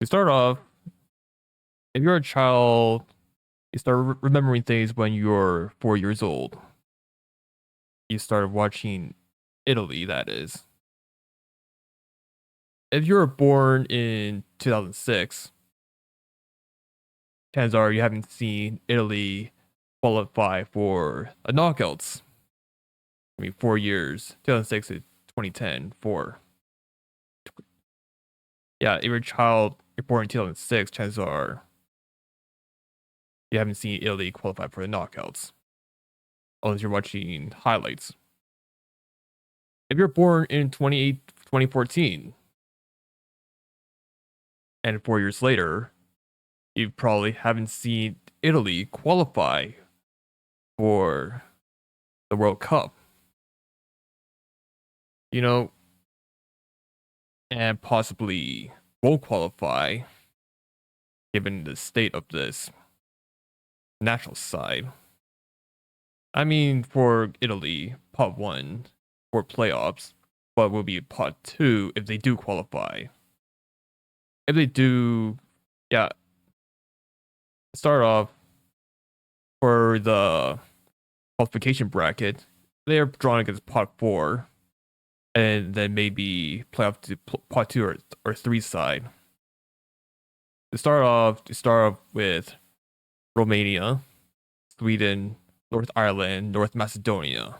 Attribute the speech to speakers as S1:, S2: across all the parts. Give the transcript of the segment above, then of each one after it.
S1: To start off, if you're a child, you start remembering things when you're 4 years old. You start watching Italy, that is. If you were born in 2006, chances are you haven't seen Italy qualify for a knockouts. 4 years, 2006 to 2010, four. Yeah, if you're a child, you're born in 2006, chances are you haven't seen Italy qualify for the knockouts. Unless you're watching highlights. If you're born in 2014, and 4 years later, you probably haven't seen Italy qualify for the World Cup. You know, and possibly won't qualify given the state of this national side. I mean, for Italy, pot one for playoffs, but will be pot two if they do qualify. If they do, yeah, start off for the qualification bracket, they are drawn against pot four, and then maybe playoff to pot two or three side. To start off with Romania, Sweden, North Ireland, North Macedonia.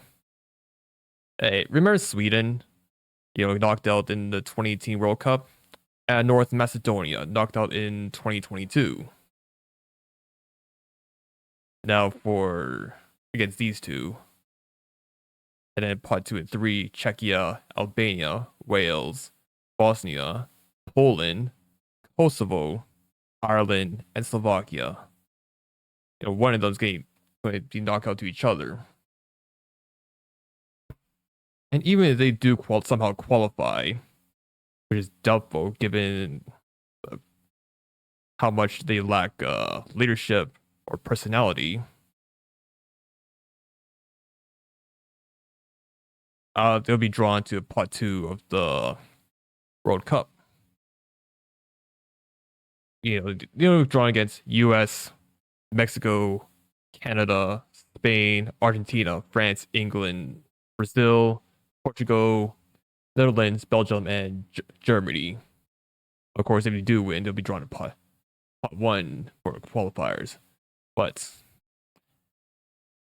S1: Hey, remember Sweden? Knocked out in the 2018 World Cup, and North Macedonia knocked out in 2022. Now for against these two, and then pot two and three, Czechia, Albania, Wales, Bosnia, Poland, Kosovo, Ireland, and Slovakia. One of those games going to be knockout to each other. And even if they do somehow qualify, which is doubtful given how much they lack leadership or personality, they'll be drawn to part two of the World Cup. Drawn against U.S., Mexico, Canada, Spain, Argentina, France, England, Brazil, Portugal, Netherlands, Belgium, and Germany. Of course, if you do win, they'll be drawn to pot one for qualifiers. But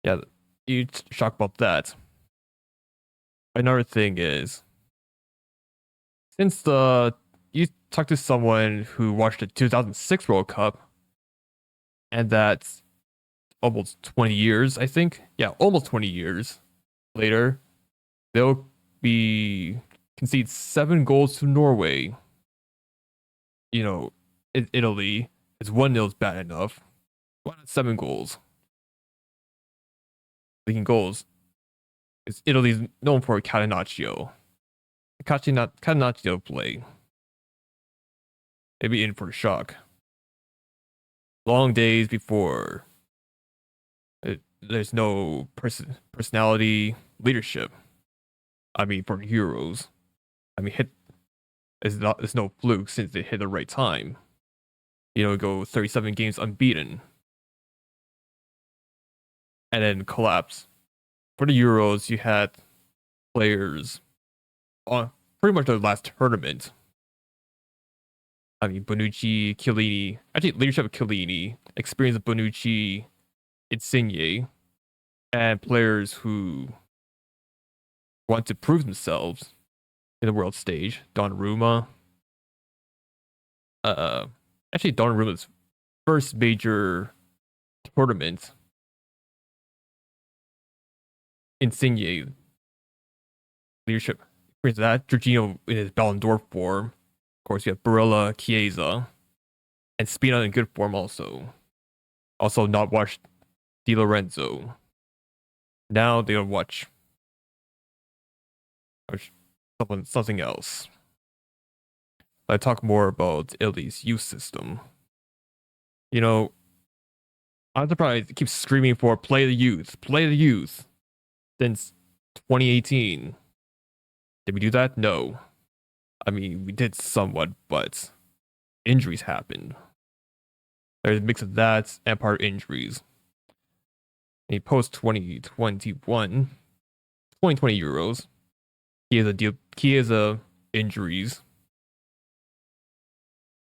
S1: yeah, you shocked about that. Another thing is, since you talked to someone who watched the 2006 World Cup, and that's almost 20 years, I think. Yeah, almost 20 years later, they'll be concede 7 goals to Norway. In Italy, it's 1-0 is bad enough. Why not 7 goals? Leaking goals. Italy's known for Catenaccio. Catenaccio play. Maybe in for a shock. Long days before there's no personality leadership. I mean, for Euros. I mean, it's no fluke since they hit the right time. Go 37 games unbeaten. And then collapse. For the Euros, you had players on pretty much the last tournament. I mean, Bonucci, Chiellini, actually leadership of Chiellini, experience of Bonucci, Insigne, and players who want to prove themselves in the world stage. Donnarumma. Actually Donnarumma's first major tournament. Insigne leadership experience that. Jorginho in his Ballon d'Or form. Of course, you have Barella, Chiesa, and Spina in good form also. Also not watched Di Lorenzo. Now they'll watch something else. I talk more about Italy's youth system. I'm surprised it keeps screaming for play the youth since 2018. Did we do that? No. I mean, we did somewhat, but injuries happened. There's a mix of that and part injuries. In post 2021, 2020 Euros, he is a injuries.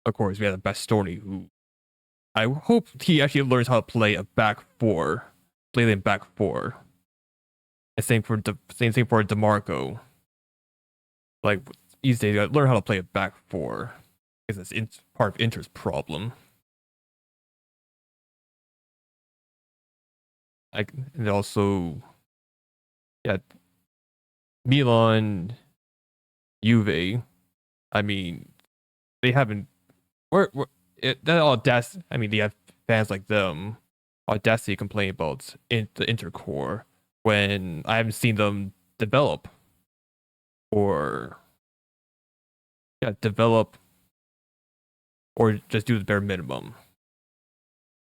S1: Of course, we had Bastoni, who I hope he actually learns how to play a back four, play in back four. And same thing for Demarco. Like these days, you gotta learn how to play a back four because it's part of Inter's problem. And also, yeah, Milan, Juve. I mean, they haven't. That audacity. I mean, they have fans like them. Audacity complain about the intercore when I haven't seen them develop or develop or just do the bare minimum.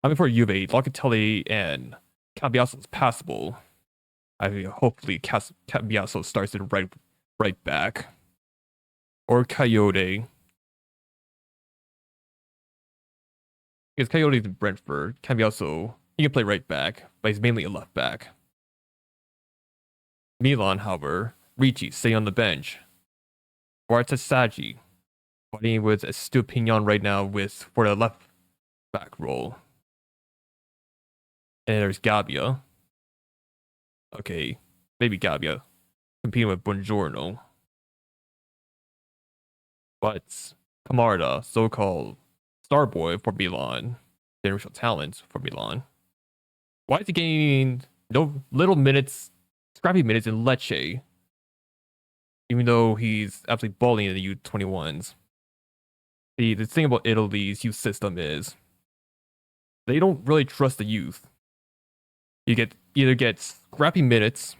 S1: I mean, for Juve, Locatelli and Cambiasso is passable. I mean, hopefully Cambiasso starts in right back or Coyote. Because Coyote's in Brentford, Cambiasso he can play right back, but he's mainly a left back. Milan, however, Ricci stay on the bench. Guartasaggi fighting with Estupinian right now for the left back role. And there's Gabbia. Okay, maybe Gabbia competing with Buongiorno. But Camarda, so-called star boy for Milan, generational talent for Milan. Why is he getting no little minutes, scrappy minutes in Lecce? Even though he's absolutely balling in the U21s. The thing about Italy's youth system is they don't really trust the youth. You either get scrappy minutes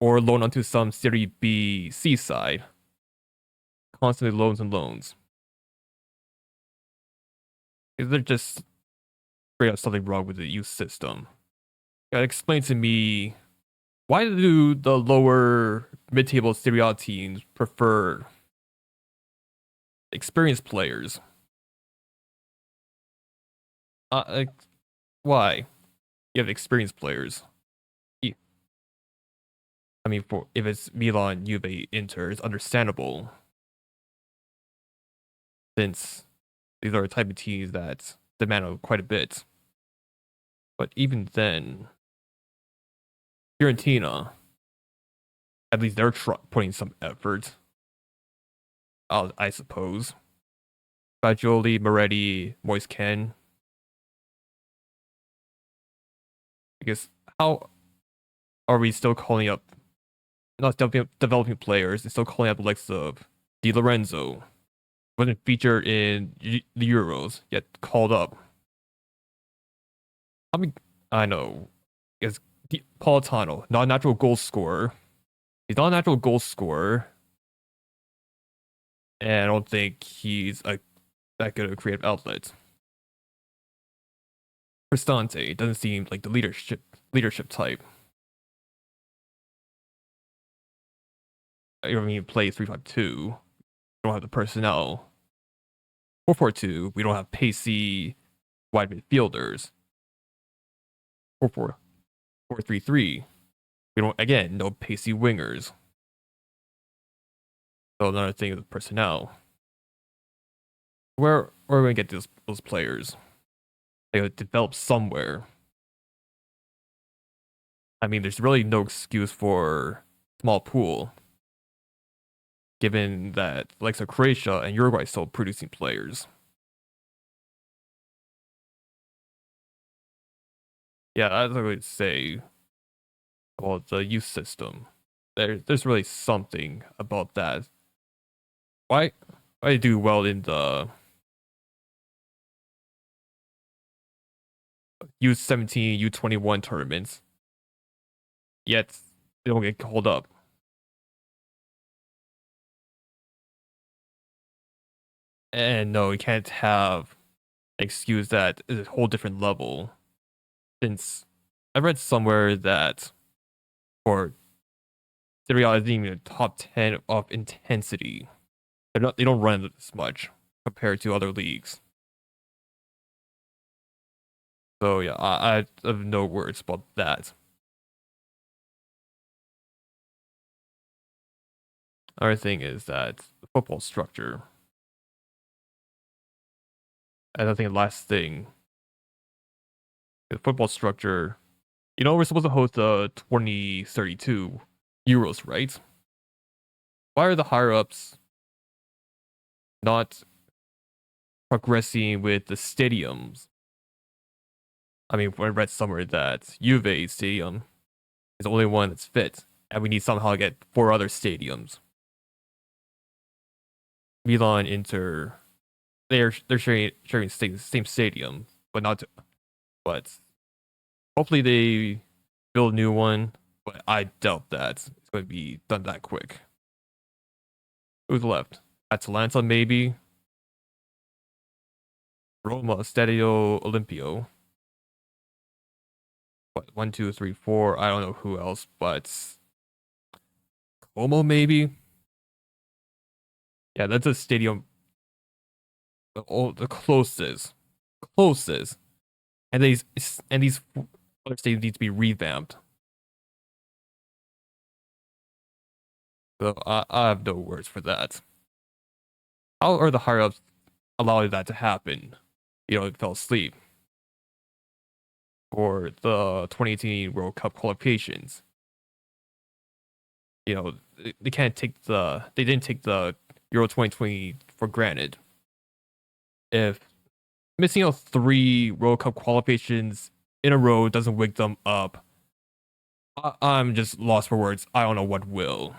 S1: or loan onto some Serie B C side. Constantly loans and loans. They're just straight up something wrong with the youth system. You gotta explain to me why do the lower mid-table Serie A teams prefer experienced players? Why? You have experienced players. I mean, for if it's Milan, Juve, Inter, it's understandable, since these are the type of teams that demand quite a bit. But even then, Fiorentina, at least they're putting some effort. I suppose. Fagioli, Moretti, Moise Ken. Because how are we still calling up, not developing players, and still calling up the likes of Di Lorenzo? Wasn't featured in the Euros, yet called up. I mean, I know. Is Politano, not a natural goal scorer. He's not a natural goal scorer. And I don't think he's that good of a creative outlet. Cristante doesn't seem like the leadership type. I mean, he plays 3-5-2. We don't have the personnel. 4-4-2. We don't have pacey wide midfielders. 4-4-3-3. We don't, again, no pacey wingers. So another thing is the personnel. Where are we gonna get those players? They gotta develop somewhere. I mean, there's really no excuse for small pool, given that likes of Croatia and Uruguay still producing players. Yeah, that's what I would say about the youth system. There's really something about that. Why I do well in the U17, U21 tournaments, yet they don't get called up. And no, you can't have an excuse that is a whole different level. Since I read somewhere that for Serie A is even a top 10 of intensity. They don't run it as much compared to other leagues. So yeah, I have no words about that. Other thing is that the football structure. And I think the last thing, the football structure. You know, we're supposed to host the 2032 Euros, right? Why are the higher ups not progressing with the stadiums? I mean, I read somewhere that Juve Stadium is the only one that's fit, and we need somehow to get 4 other stadiums. Milan, Inter, they're sharing same stadium, but not. But hopefully they build a new one. But I doubt that it's going to be done that quick. Who's left? Atalanta maybe. Roma, Stadio Olympio. What, 1, 2, 3, 4? I don't know who else, but Como maybe. Yeah, that's a stadium. The closest, and these other stadiums need to be revamped. So I have no words for that. How are the higher ups allowing that to happen? You know, it fell asleep for the 2018 World Cup qualifications. You know, they can't take they didn't take the Euro 2020 for granted. If missing out 3 World Cup qualifications in a row doesn't wake them up, I'm just lost for words. I don't know what will.